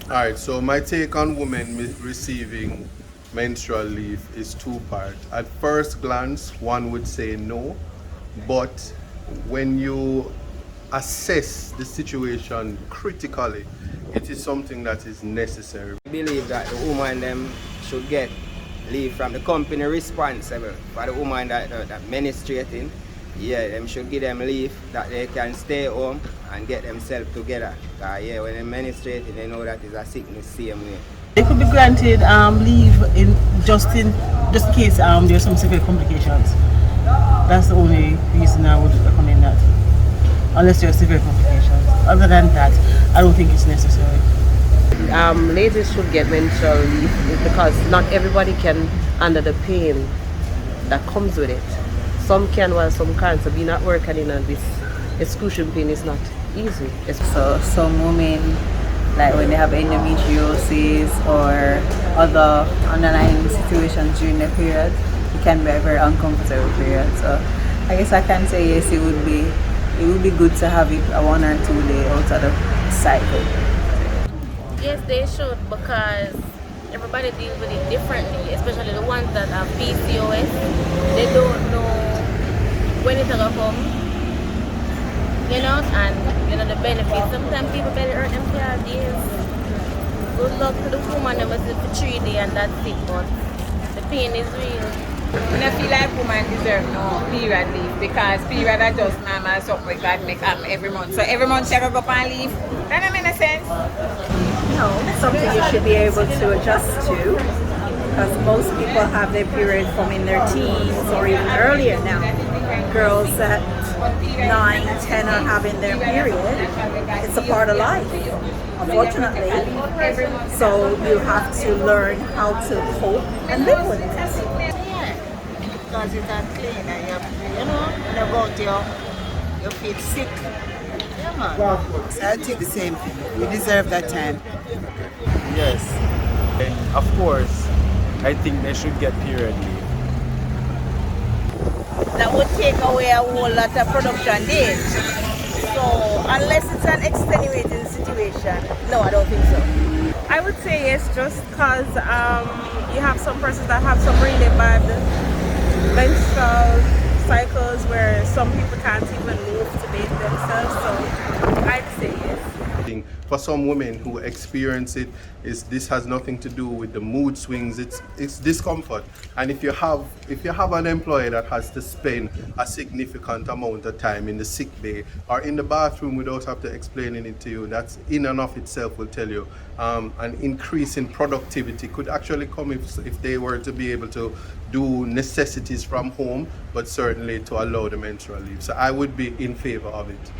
Alright, so my take on women receiving menstrual leave is two-part. At first glance, one would say no, but when you assess the situation critically, it is something that is necessary. I believe that the woman them should get leave from the company responsible for the woman that menstruating. Yeah, them should give them leave that they can stay home and get themselves together. Yeah, when they're menstruating, they know that is a sickness same way. They could be granted leave in just in case there's some severe complications. That's the only reason I would recommend that. Unless there are severe complications. Other than that, I don't think it's necessary. Ladies should get menstrual leave because not everybody can handle the pain that comes with it. Some can while some can't. So being at work and this excruciating pain is not easy. So some women, like when they have endometriosis or other underlying situations during the period, it can be a very uncomfortable period. So I guess I can say yes, it would be good to have it a 1 or 2 day out of the cycle. Yes, they should, because everybody deals with it differently, especially the ones that have PCOS. They don't know when it's gonna come, and the benefits. Sometimes people better earn them for days. Good luck to the woman that was for 3 days and that's it, but the pain is real. I feel like women deserve no period leave because period are just normal something God make happen every month. So every month she go up and leave. That don't make sense. No, something you should be able to adjust to, because most people have their period from in their teens or even earlier now. Girls at 9, 10 are having their period. It's a part of life, unfortunately. So you have to learn how to cope and live with it. Because it's unclean and when you go out you feel sick. Yeah, man. I think the same thing. You deserve that time. Yes. And of course, I think they should get period leave. That would take away a whole lot of production days. So unless it's an extenuating situation, no, I don't think so. I would say yes, just because you have some persons that have some really bad menstrual cycles where some people can't even move to bathe themselves, so I'd say yes. For some women who experience it, this has nothing to do with the mood swings, it's discomfort. And if you have an employer that has to spend a significant amount of time in the sick bay or in the bathroom without have to explaining it to you, that's in and of itself will tell you an increase in productivity could actually come if they were to be able to do necessities from home, but certainly to allow the menstrual leave. So I would be in favor of it.